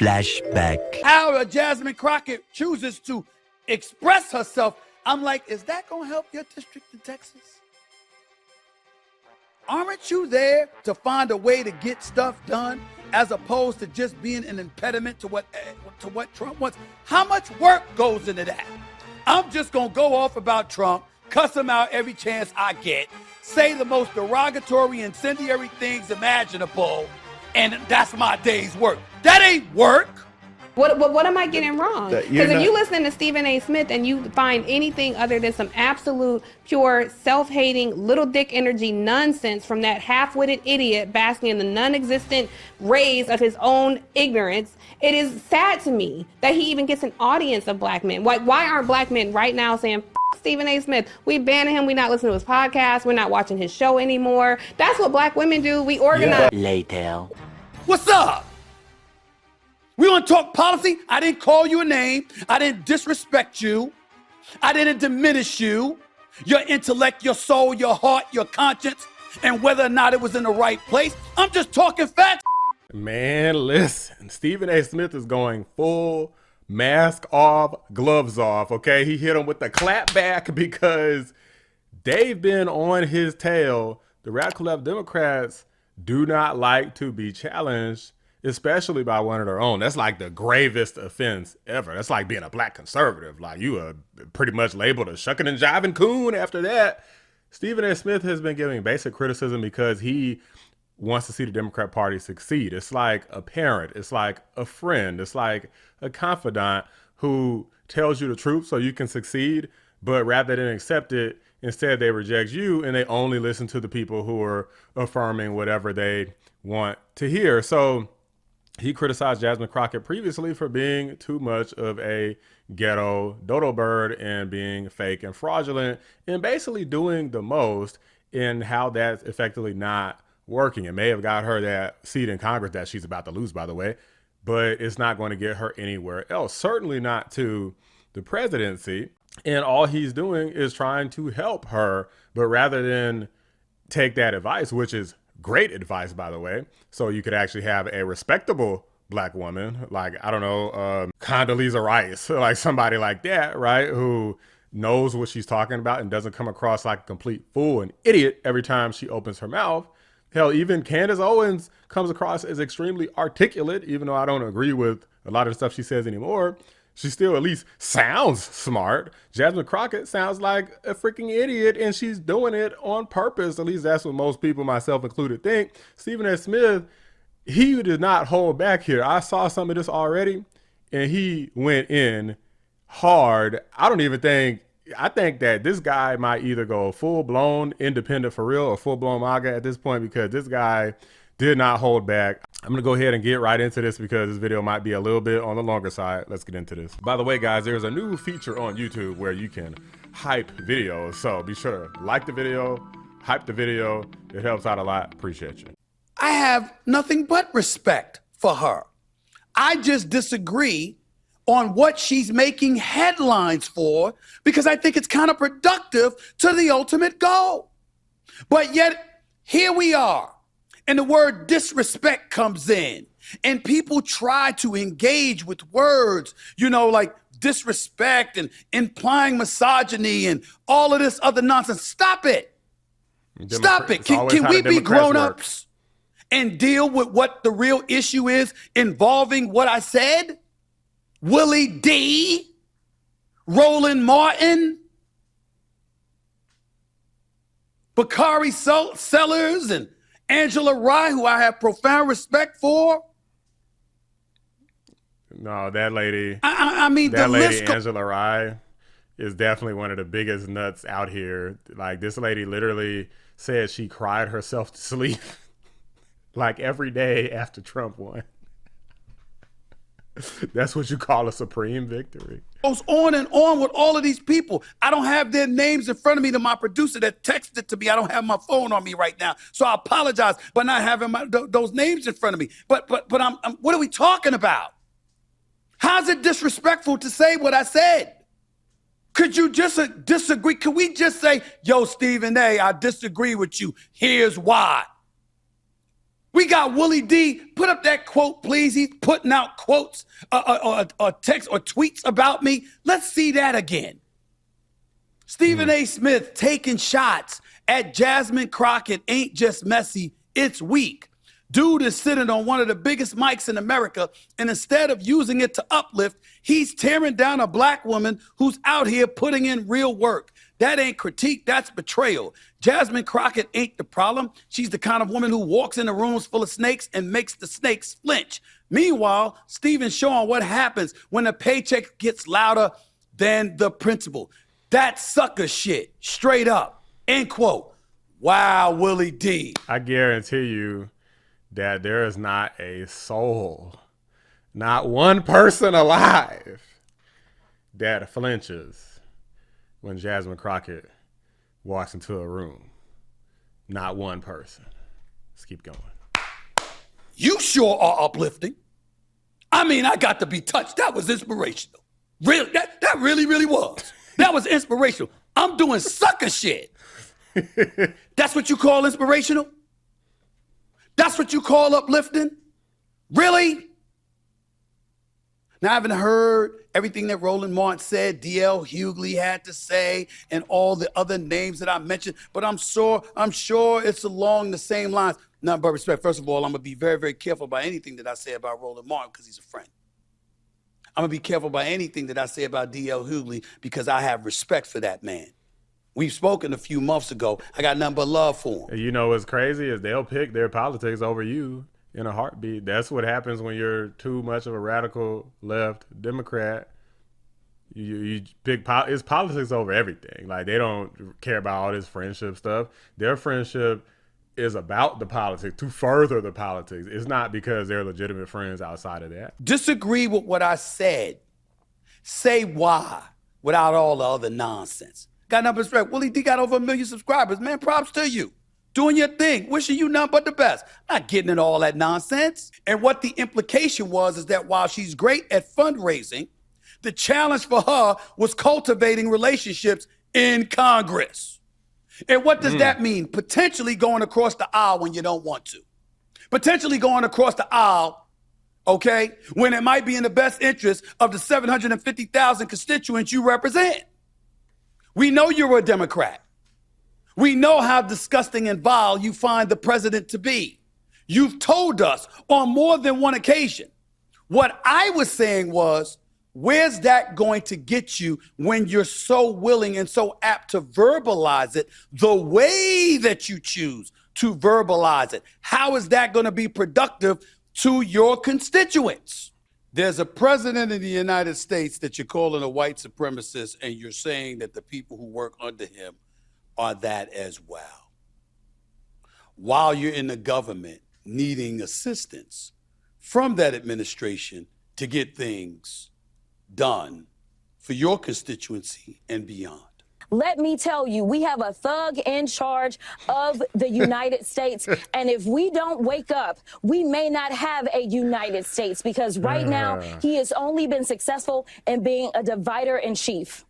Flashback. How Jasmine Crockett chooses to express herself. I'm like, is that going to help your district in Texas? Aren't you there to find a way to get stuff done as opposed to just being an impediment to what Trump wants? How much work goes into that? I'm just going to go off about Trump, cuss him out every chance I get, say the most derogatory, incendiary things imaginable, and that's my day's work. That ain't work. What am I getting wrong? Because if you listen to Stephen A. Smith and you find anything other than some absolute, pure, self-hating, little dick energy nonsense from that half-witted idiot basking in the non-existent rays of his own ignorance, it is sad to me that he even gets an audience of black men. Why aren't black men right now saying, F Stephen A. Smith, we banning him, we not listening to his podcast, we're not watching his show anymore. That's what black women do. We organize. Later. What's up? We want to talk policy? I didn't call you a name. I didn't disrespect you. I didn't diminish you. Your intellect, your soul, your heart, your conscience, and whether or not it was in the right place. I'm just talking facts. Man, listen, Stephen A. Smith is going full mask off, gloves off, okay? He hit him with the clap back because they've been on his tail. The radical left Democrats do not like to be challenged, especially by one of their own. That's like the gravest offense ever. That's like being a black conservative. Like, you are pretty much labeled a shucking and jiving coon after that. Stephen A. Smith has been giving basic criticism because he wants to see the Democrat Party succeed. It's like a parent. It's like a friend. It's like a confidant who tells you the truth so you can succeed, but rather than accept it, instead they reject you and they only listen to the people who are affirming whatever they want to hear. So he criticized Jasmine Crockett previously for being too much of a ghetto dodo bird and being fake and fraudulent and basically doing the most, in how that's effectively not working. It may have got her that seat in Congress that she's about to lose, by the way, but it's not going to get her anywhere else, certainly not to the presidency. And all he's doing is trying to help her, but rather than take that advice, which is great advice, by the way, so you could actually have a respectable black woman, like, I don't know, Condoleezza Rice, like somebody like that, right, who knows what she's talking about and doesn't come across like a complete fool and idiot every time she opens her mouth. Hell, even Candace Owens comes across as extremely articulate, even though I don't agree with a lot of the stuff she says anymore. She still at least sounds smart. Jasmine Crockett sounds like a freaking idiot, and she's doing it on purpose. At least that's what most people, myself included, think. Stephen A. Smith, he did not hold back here. I saw some of this already, and he went in hard. I think that this guy might either go full-blown independent for real or full-blown MAGA at this point, because this guy did not hold back. I'm gonna go ahead and get right into this because this video might be a little bit on the longer side. Let's get into this. By the way, guys, there's a new feature on YouTube where you can hype videos. So be sure to like the video, hype the video. It helps out a lot. Appreciate you. I have nothing but respect for her. I just disagree on what she's making headlines for, because I think it's counterproductive to the ultimate goal. But yet, here we are. And the word disrespect comes in, and people try to engage with words, like disrespect and implying misogyny and all of this other nonsense. Stop it. Stop it. Can we be grown-ups and deal with what the real issue is involving what I said? Willie D, Roland Martin, Bakari Sellers, and Angela Rye, who I have profound respect for. No, that lady. I mean, that lady, Angela Rye, is definitely one of the biggest nuts out here. Like, this lady literally said she cried herself to sleep like every day after Trump won. That's what you call a supreme victory. Goes on and on with all of these people. I don't have their names in front of me. To my producer that texted to me, I don't have my phone on me right now, so I apologize for not having those names in front of me. But I'm what are we talking about? How's it disrespectful to say what I said? Could you just disagree? Could we just say, yo, Stephen A., I disagree with you. Here's why. We got Willie D. Put up that quote, please. He's putting out quotes or text or tweets about me. Let's see that again. Stephen A. Smith taking shots at Jasmine Crockett ain't just messy, it's weak. Dude is sitting on one of the biggest mics in America, and instead of using it to uplift, he's tearing down a black woman who's out here putting in real work. That ain't critique, that's betrayal. Jasmine Crockett ain't the problem. She's the kind of woman who walks into rooms full of snakes and makes the snakes flinch. Meanwhile, Stephen's showing what happens when the paycheck gets louder than the principal. That's sucker shit, straight up, end quote. Wow, Willie D. I guarantee you that there is not a soul, not one person alive that flinches when Jasmine Crockett walks into a room. Not one person. Let's keep going. You sure are uplifting. I mean, I got to be touched. That was inspirational. Really, that really, really was. That was inspirational. I'm doing sucker shit. That's what you call inspirational? That's what you call uplifting? Really? Now, I haven't heard everything that Roland Martin said, D.L. Hughley had to say, and all the other names that I mentioned, but I'm sure it's along the same lines. None but respect. First of all, I'm going to be very, very careful about anything that I say about Roland Martin because he's a friend. I'm going to be careful about anything that I say about D.L. Hughley because I have respect for that man. We've spoken a few months ago. I got nothing but love for him. You know what's crazy is they'll pick their politics over you in a heartbeat. That's what happens when you're too much of a radical left Democrat. You pick it's politics over everything. Like, they don't care about all this friendship stuff. Their friendship is about the politics, to further the politics. It's not because they're legitimate friends outside of that. Disagree with what I said. Say why without all the other nonsense. Got nothing but respect. Willie D got over 1 million subscribers. Man, props to you. Doing your thing. Wishing you nothing but the best. Not getting into all that nonsense. And what the implication was is that while she's great at fundraising, the challenge for her was cultivating relationships in Congress. And what does that mean? Potentially going across the aisle when you don't want to. Potentially going across the aisle, okay, when it might be in the best interest of the 750,000 constituents you represent. We know you're a Democrat. We know how disgusting and vile you find the president to be. You've told us on more than one occasion. What I was saying was, where's that going to get you when you're so willing and so apt to verbalize it the way that you choose to verbalize it? How is that going to be productive to your constituents? There's a president of the United States that you're calling a white supremacist, and you're saying that the people who work under him are that as well. While you're in the government needing assistance from that administration to get things done for your constituency and beyond. Let me tell you, we have a thug in charge of the United States. And if we don't wake up, we may not have a United States, because right now he has only been successful in being a divider in chief.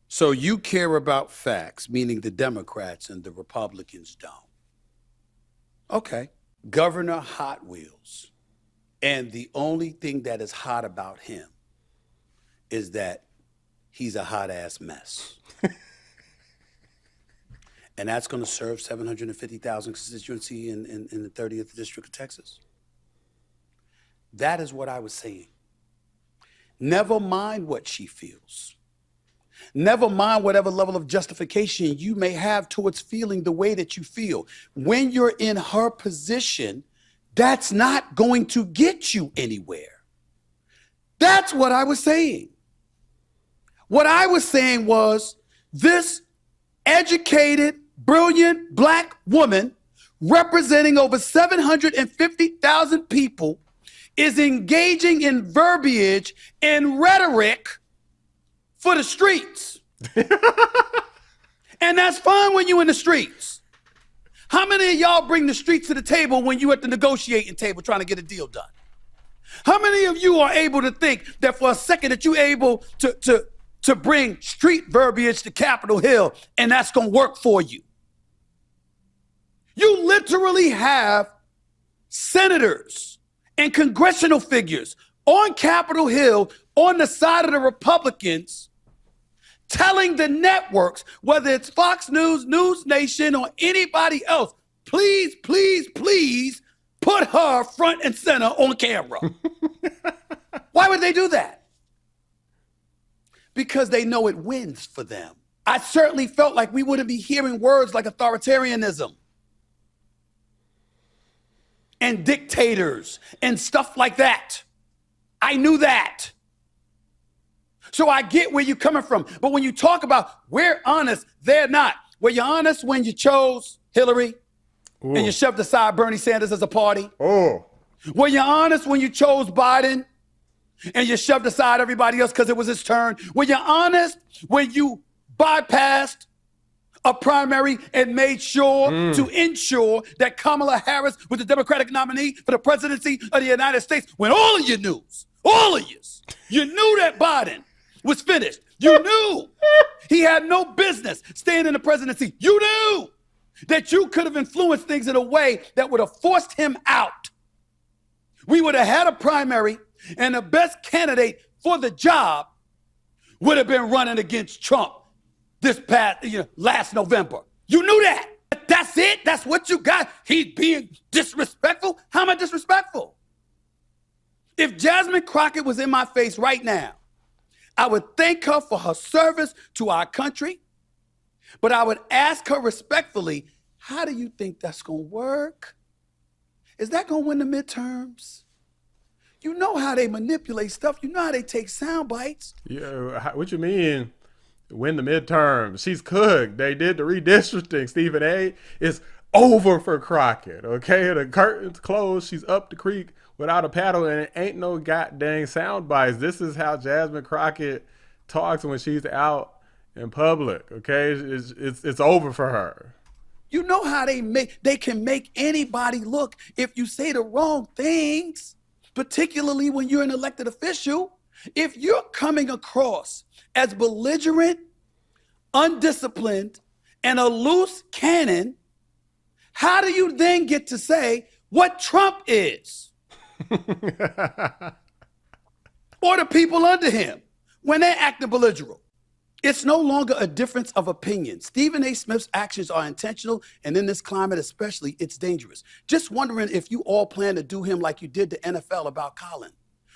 So you care about facts, meaning the Democrats and the Republicans don't. Okay. Governor Hot Wheels. And the only thing that is hot about him is that he's a hot ass mess. And that's going to serve 750,000 constituency in the 30th District of Texas. That is what I was saying. Never mind what she feels. Never mind whatever level of justification you may have towards feeling the way that you feel. When you're in her position, that's not going to get you anywhere. That's what I was saying. What I was saying was, this educated, brilliant black woman representing over 750,000 people is engaging in verbiage and rhetoric for the streets. And that's fine when you're in the streets. How many of y'all bring the streets to the table when you're at the negotiating table trying to get a deal done? How many of you are able to think that for a second that you're able to bring street verbiage to Capitol Hill and that's going to work for you? You literally have senators and congressional figures on Capitol Hill on the side of the Republicans telling the networks, whether it's Fox News, News Nation, or anybody else, please, please, please put her front and center on camera. Why would they do that? Because they know it wins for them. I certainly felt like we wouldn't be hearing words like authoritarianism and dictators and stuff like that. I knew that. So I get where you're coming from. But when you talk about we're honest, they're not. Were you honest when you chose Hillary and you shoved aside Bernie Sanders as a party? Were you honest when you chose Biden and you shoved aside everybody else because it was his turn? Were you honest when you bypassed a primary and made sure to ensure that Kamala Harris was the Democratic nominee for the presidency of the United States when all of you knew, you knew that Biden was finished. You knew he had no business staying in the presidency. You knew that you could have influenced things in a way that would have forced him out. We would have had a primary and the best candidate for the job would have been running against Trump this past, last November. You knew that. That's it? That's what you got? He's being disrespectful? How am I disrespectful? If Jasmine Crockett was in my face right now, I would thank her for her service to our country, but I would ask her respectfully, how do you think that's going to work? Is that going to win the midterms? You know how they manipulate stuff. You know how they take sound bites. Yeah, what you mean win the midterms? She's cooked. They did the redistricting, Stephen A. It's over for Crockett, okay? The curtain's closed. She's up the creek without a paddle, and it ain't no goddamn sound bites. This is how Jasmine Crockett talks when she's out in public, okay? It's over for her. You know how they can make anybody look if you say the wrong things, particularly when you're an elected official. If you're coming across as belligerent, undisciplined, and a loose cannon, how do you then get to say what Trump is? Or the people under him when they're acting belligerent? It's no longer a difference of opinion. Stephen A. Smith's actions are intentional, and in this climate especially, it's dangerous. Just wondering if you all plan to do him like you did the NFL about Colin,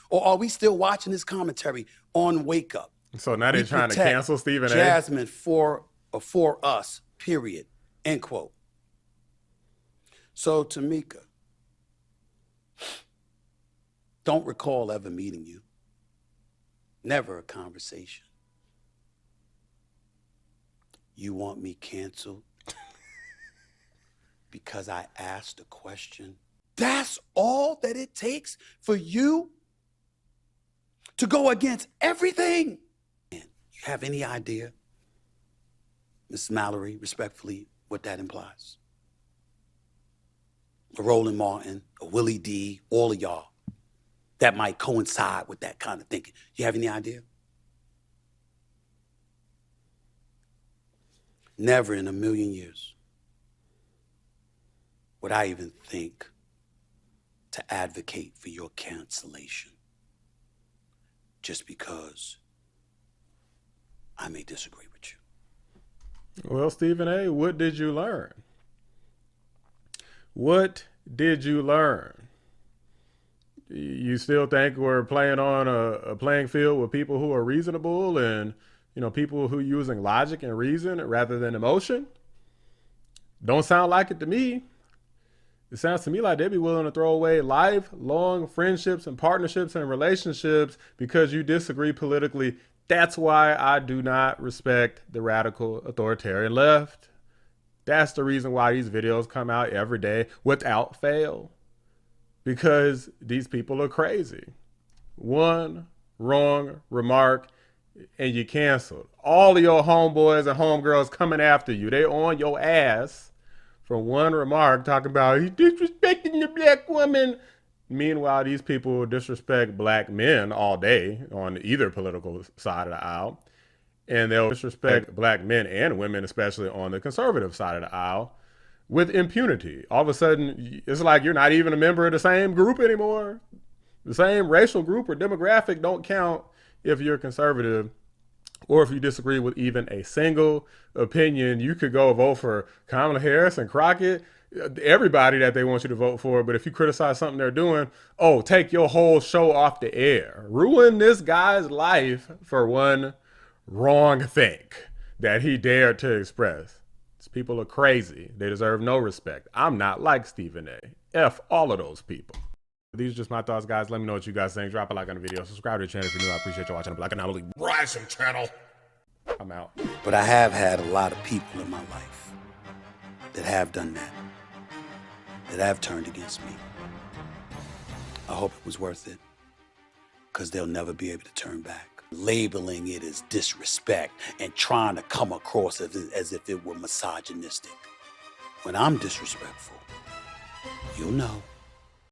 or are we still watching his commentary on Wake Up? So now they're trying to cancel Stephen A. Jasmine for us, period, end quote. So Tamika, don't recall ever meeting you. Never a conversation. You want me canceled because I asked a question? That's all that it takes for you to go against everything? And you have any idea, Ms. Mallory, respectfully, what that implies? A Roland Martin, a Willie D, all of y'all, that might coincide with that kind of thinking. You have any idea? Never in a million years would I even think to advocate for your cancellation just because I may disagree with you. Well, Stephen A., what did you learn? What did you learn? You still think we're playing on a playing field with people who are reasonable and, people who are using logic and reason rather than emotion? Don't sound like it to me. It sounds to me like they'd be willing to throw away lifelong friendships and partnerships and relationships because you disagree politically. That's why I do not respect the radical authoritarian left. That's the reason why these videos come out every day without fail. Because these people are crazy. One wrong remark and you canceled. All of your homeboys and homegirls coming after you. They on your ass for one remark talking about he's disrespecting the black woman. Meanwhile, these people disrespect black men all day on either political side of the aisle. And they'll disrespect black men and women, especially on the conservative side of the aisle. with impunity. All of a sudden, it's like you're not even a member of the same group anymore. The same racial group or demographic don't count if you're conservative or if you disagree with even a single opinion. You could go vote for Kamala Harris and Crockett, everybody that they want you to vote for. But if you criticize something they're doing, oh, take your whole show off the air. Ruin this guy's life for one wrong thing that he dared to express. These people are crazy. They deserve no respect. I'm not like Stephen A. F all of those people. These are just my thoughts, guys. Let me know what you guys think. Drop a like on the video. Subscribe to the channel if you're new. I appreciate you watching the Black Anomaly Rising channel. I'm out. But I have had a lot of people in my life that have done that have turned against me. I hope it was worth it, because they'll never be able to turn back. Labeling it as disrespect and trying to come across as if it were misogynistic. When I'm disrespectful, you'll know.